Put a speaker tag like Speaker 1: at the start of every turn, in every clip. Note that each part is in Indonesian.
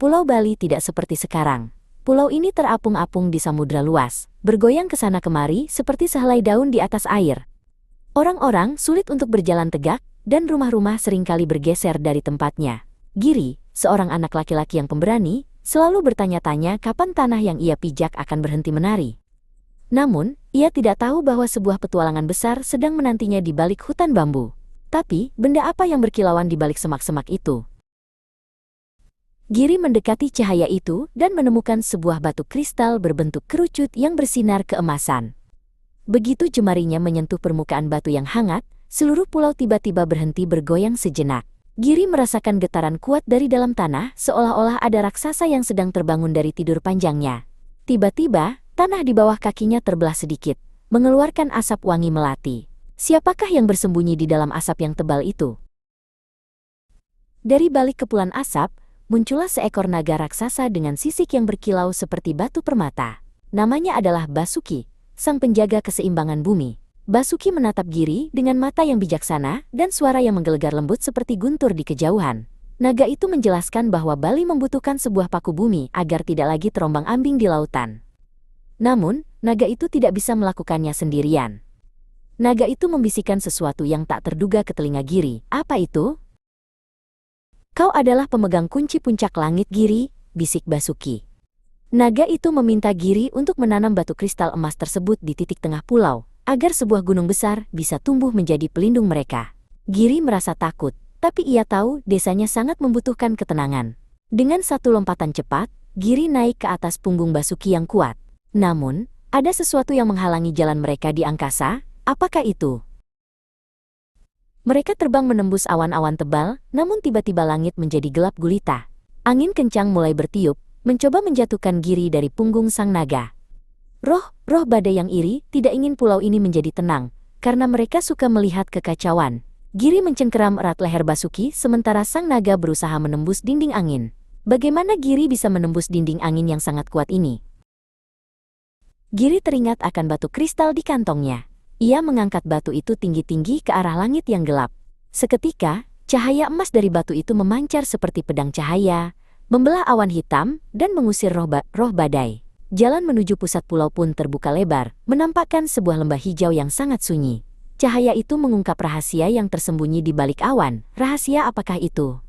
Speaker 1: Pulau Bali tidak seperti sekarang. Pulau ini terapung-apung di samudra luas, bergoyang ke sana kemari seperti sehelai daun di atas air. Orang-orang sulit untuk berjalan tegak, dan rumah-rumah seringkali bergeser dari tempatnya. Giri, seorang anak laki-laki yang pemberani, selalu bertanya-tanya kapan tanah yang ia pijak akan berhenti menari. Namun, ia tidak tahu bahwa sebuah petualangan besar sedang menantinya di balik hutan bambu. Tapi, benda apa yang berkilauan di balik semak-semak itu? Giri mendekati cahaya itu dan menemukan sebuah batu kristal berbentuk kerucut yang bersinar keemasan. Begitu jemarinya menyentuh permukaan batu yang hangat, seluruh pulau tiba-tiba berhenti bergoyang sejenak. Giri merasakan getaran kuat dari dalam tanah, seolah-olah ada raksasa yang sedang terbangun dari tidur panjangnya. Tiba-tiba, tanah di bawah kakinya terbelah sedikit, mengeluarkan asap wangi melati. Siapakah yang bersembunyi di dalam asap yang tebal itu? Dari balik kepulan asap, muncullah seekor naga raksasa dengan sisik yang berkilau seperti batu permata. Namanya adalah Basuki, sang penjaga keseimbangan bumi. Basuki menatap Giri dengan mata yang bijaksana dan suara yang menggelegar lembut seperti guntur di kejauhan. Naga itu menjelaskan bahwa Bali membutuhkan sebuah paku bumi agar tidak lagi terombang-ambing di lautan. Namun, naga itu tidak bisa melakukannya sendirian. Naga itu membisikkan sesuatu yang tak terduga ke telinga Giri. Apa itu? Kau adalah pemegang kunci puncak langit, Giri, bisik Basuki. Naga itu meminta Giri untuk menanam batu kristal emas tersebut di titik tengah pulau, agar sebuah gunung besar bisa tumbuh menjadi pelindung mereka. Giri merasa takut, tapi ia tahu desanya sangat membutuhkan ketenangan. Dengan satu lompatan cepat, Giri naik ke atas punggung Basuki yang kuat. Namun, ada sesuatu yang menghalangi jalan mereka di angkasa. Apakah itu? Mereka terbang menembus awan-awan tebal, namun tiba-tiba langit menjadi gelap gulita. Angin kencang mulai bertiup, mencoba menjatuhkan Giri dari punggung sang naga. Roh badai yang iri tidak ingin pulau ini menjadi tenang, karena mereka suka melihat kekacauan. Giri mencengkeram erat leher Basuki sementara sang naga berusaha menembus dinding angin. Bagaimana Giri bisa menembus dinding angin yang sangat kuat ini? Giri teringat akan batu kristal di kantongnya. Ia mengangkat batu itu tinggi-tinggi ke arah langit yang gelap. Seketika, cahaya emas dari batu itu memancar seperti pedang cahaya, membelah awan hitam, dan mengusir roh badai. Jalan menuju pusat pulau pun terbuka lebar, menampakkan sebuah lembah hijau yang sangat sunyi. Cahaya itu mengungkap rahasia yang tersembunyi di balik awan. Rahasia apakah itu?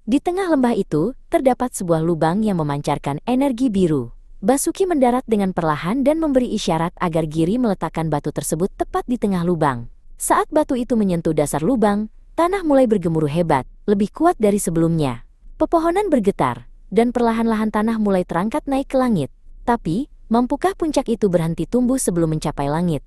Speaker 1: Di tengah lembah itu, terdapat sebuah lubang yang memancarkan energi biru. Basuki mendarat dengan perlahan dan memberi isyarat agar Giri meletakkan batu tersebut tepat di tengah lubang. Saat batu itu menyentuh dasar lubang, tanah mulai bergemuruh hebat, lebih kuat dari sebelumnya. Pepohonan bergetar, dan perlahan-lahan tanah mulai terangkat naik ke langit. Tapi, mampukah puncak itu berhenti tumbuh sebelum mencapai langit?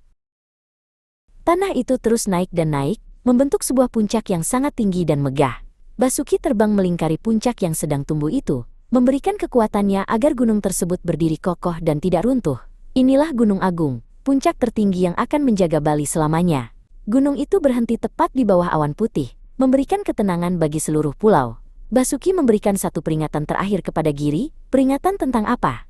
Speaker 1: Tanah itu terus naik dan naik, membentuk sebuah puncak yang sangat tinggi dan megah. Basuki terbang melingkari puncak yang sedang tumbuh itu, memberikan kekuatannya agar gunung tersebut berdiri kokoh dan tidak runtuh. Inilah Gunung Agung, puncak tertinggi yang akan menjaga Bali selamanya. Gunung itu berhenti tepat di bawah awan putih, memberikan ketenangan bagi seluruh pulau. Basuki memberikan satu peringatan terakhir kepada Giri. Peringatan tentang apa?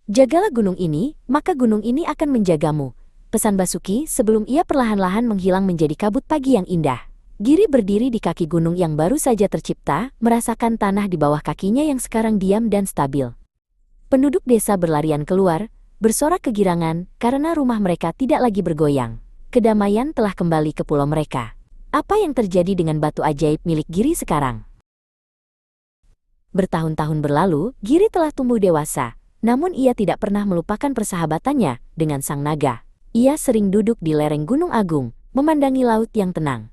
Speaker 1: Jagalah gunung ini, maka gunung ini akan menjagamu. Pesan Basuki sebelum ia perlahan-lahan menghilang menjadi kabut pagi yang indah. Giri berdiri di kaki gunung yang baru saja tercipta, merasakan tanah di bawah kakinya yang sekarang diam dan stabil. Penduduk desa berlarian keluar, bersorak kegirangan karena rumah mereka tidak lagi bergoyang. Kedamaian telah kembali ke pulau mereka. Apa yang terjadi dengan batu ajaib milik Giri sekarang? Bertahun-tahun berlalu, Giri telah tumbuh dewasa, namun ia tidak pernah melupakan persahabatannya dengan sang naga. Ia sering duduk di lereng Gunung Agung, memandangi laut yang tenang.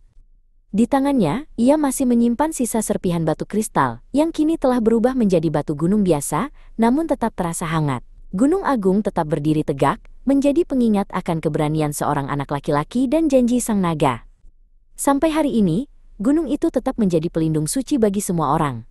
Speaker 1: Di tangannya, ia masih menyimpan sisa serpihan batu kristal, yang kini telah berubah menjadi batu gunung biasa, namun tetap terasa hangat. Gunung Agung tetap berdiri tegak, menjadi pengingat akan keberanian seorang anak laki-laki dan janji sang naga. Sampai hari ini, gunung itu tetap menjadi pelindung suci bagi semua orang.